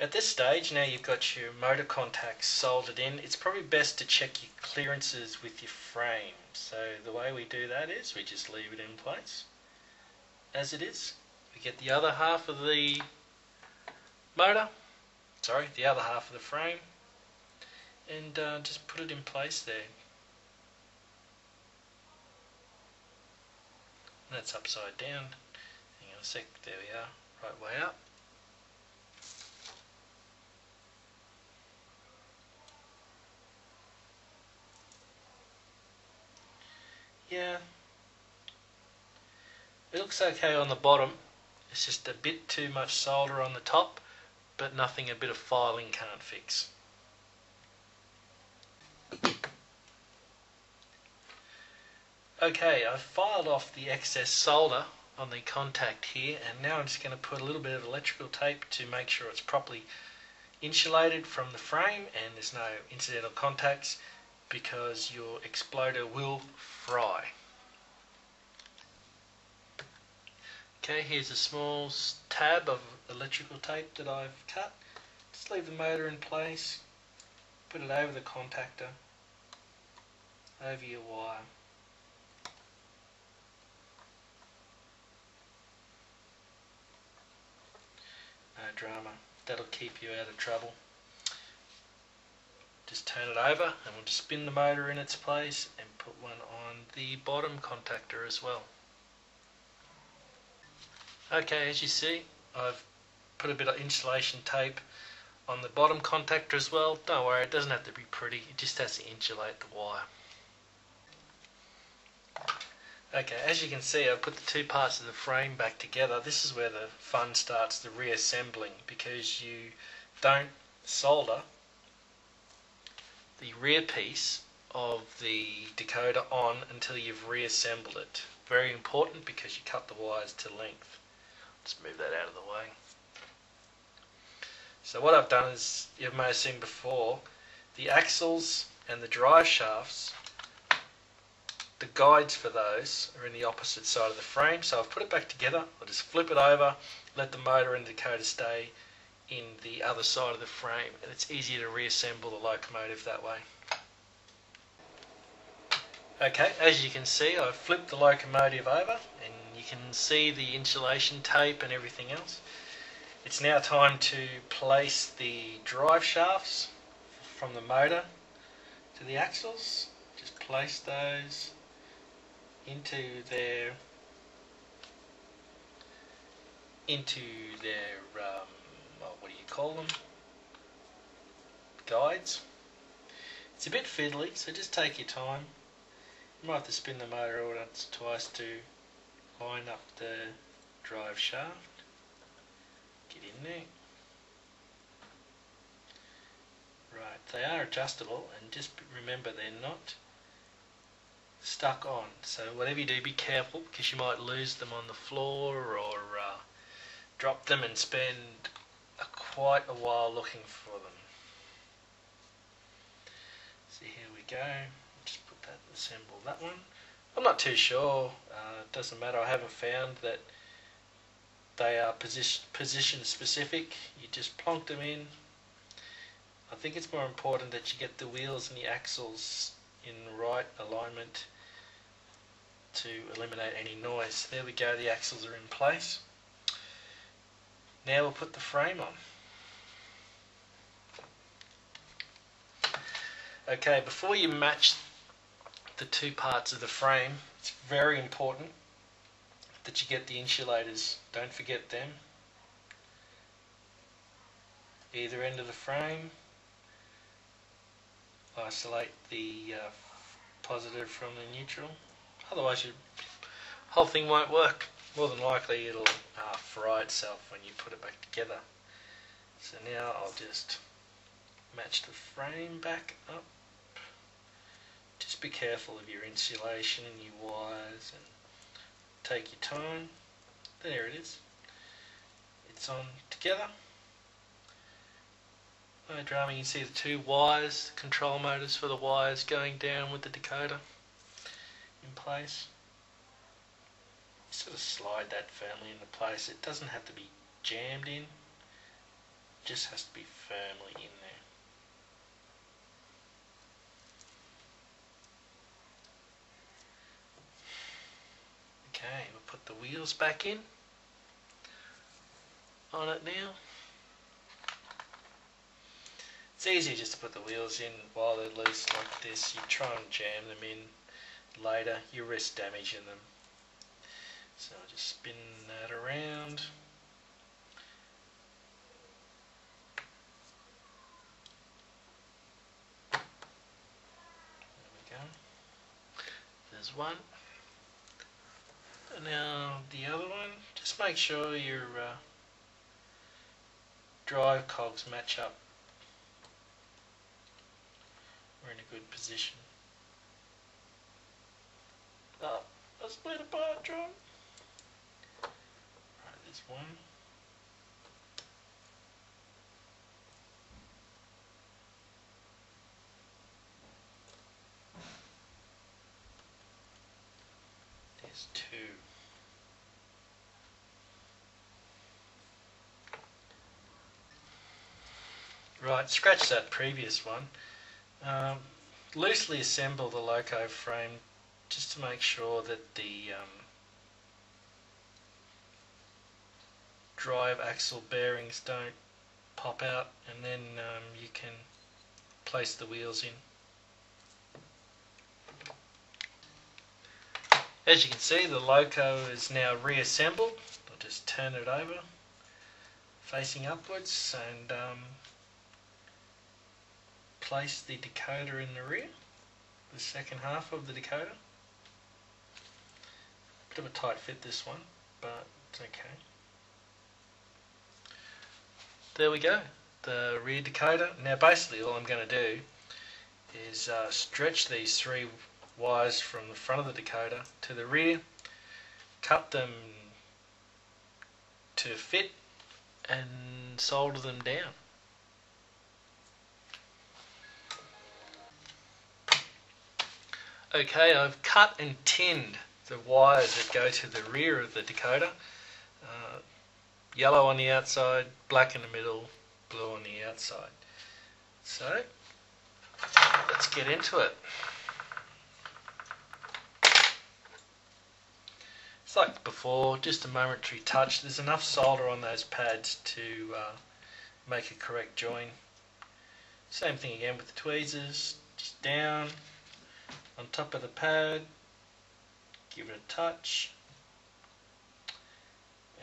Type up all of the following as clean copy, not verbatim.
At this stage, now you've got your motor contacts soldered in, it's probably best to check your clearances with your frame. So the way we do that is we just leave it in place as it is. We get the other half of the motor, the other half of the frame, and just put it in place there. And that's upside down. Hang on a sec, there we are, right way up. Yeah, it looks okay on the bottom. It's just a bit too much solder on the top, but nothing a bit of filing can't fix. Okay, I've filed off the excess solder on the contact here, and now I'm just going to put a little bit of electrical tape to make sure it's properly insulated from the frame and there's no incidental contacts, because your exploder will fry. Okay, here's a small tab of electrical tape that I've cut. Just leave the motor in place, put it over the contactor, over your wire. No drama, that'll keep you out of trouble. Just turn it over and we'll just spin the motor in its place and put one on the bottom contactor as well. Okay, as you see, I've put a bit of insulation tape on the bottom contactor as well. Don't worry, it doesn't have to be pretty, it just has to insulate the wire. Okay, as you can see, I've put the two parts of the frame back together. This is where the fun starts, the reassembling, because you don't solder the rear piece of the decoder on until you've reassembled it. Very important, because you cut the wires to length. Just move that out of the way. So what I've done is, you may have seen before, the axles and the drive shafts, the guides for those are in the opposite side of the frame. So I've put it back together. I'll just flip it over, let the motor and the decoder stay in the other side of the frame, and it's easier to reassemble the locomotive that way. Okay, as you can see, I've flipped the locomotive over and you can see the insulation tape and everything else. It's now time to place the drive shafts from the motor to the axles. Just place those into their what do you call them? Guides. It's a bit fiddly, so just take your time. You might have to spin the motor once or twice to line up the drive shaft. Get in there. Right, they are adjustable, and just remember they're not stuck on. So whatever you do, be careful, because you might lose them on the floor or drop them and spend quite a while looking for them. So here we go. Just put that, assemble that one. I'm not too sure. It doesn't matter. I haven't found that they are position specific. You just plonk them in. I think it's more important that you get the wheels and the axles in the right alignment to eliminate any noise. There we go, the axles are in place. Now we'll put the frame on. Okay, before you match the two parts of the frame, it's very important that you get the insulators. Don't forget them. Either end of the frame. Isolate the positive from the neutral. Otherwise your whole thing won't work. More than likely it'll fry itself when you put it back together. So now I'll just match the frame back up. Just be careful of your insulation and your wires, and take your time. There it is. It's on together. No drama. You can see the two wires, the control motors for the wires going down with the decoder in place. You sort of slide that firmly into place. It doesn't have to be jammed in. just has to be firmly in there. Okay, we'll put the wheels back in on it now. It's easier just to put the wheels in while they're loose like this. You try and jam them in later, you risk damaging them. So I'll just spin that around. There we go. There's one. And now the other one. Just make sure your drive cogs match up. We're in a good position. Oh, I split apart, John. Right, there's one. There's two. Right, scratch that previous one. Loosely assemble the loco frame just to make sure that the drive axle bearings don't pop out, and then you can place the wheels in. As you can see, the loco is now reassembled. I'll just turn it over facing upwards and place the decoder in the rear, the second half of the decoder. Bit of a tight fit this one, but it's okay. There we go, the rear decoder. Now basically all I'm going to do is stretch these three wires from the front of the decoder to the rear, cut them to fit and solder them down. Okay, I've cut and tinned the wires that go to the rear of the decoder. Yellow on the outside, black in the middle, blue on the outside. So, let's get into it. It's like before, just a momentary touch. There's enough solder on those pads to make a correct join. Same thing again with the tweezers, just down on top of the pad, give it a touch,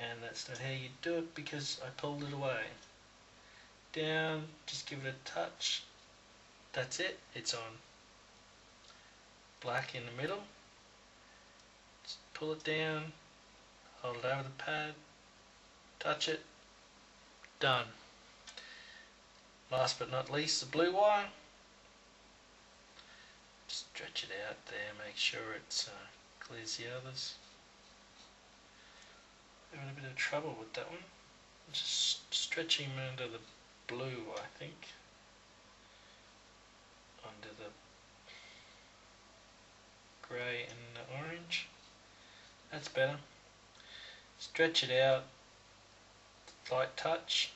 and that's not how you do it because I pulled it away. Down, just give it a touch, that's it, it's on. Black in the middle, just pull it down, hold it over the pad, touch it, done. Last but not least, the blue wire. Stretch it out there, make sure it clears the others. Having a bit of trouble with that one. Just stretching under the blue, I think. Under the grey and the orange. That's better. Stretch it out, light touch.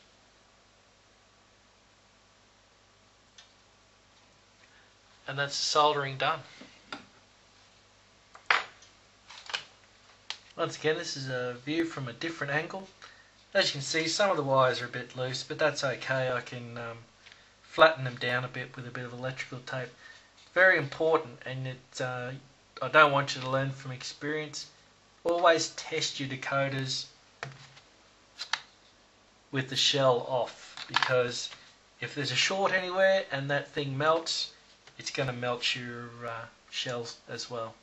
And that's soldering done. Once again, this is a view from a different angle. As you can see, some of the wires are a bit loose, but that's okay. I can flatten them down a bit with a bit of electrical tape. Very important, and I don't want you to learn from experience. Always test your decoders with the shell off, because if there's a short anywhere and that thing melts, it's going to melt your shells as well.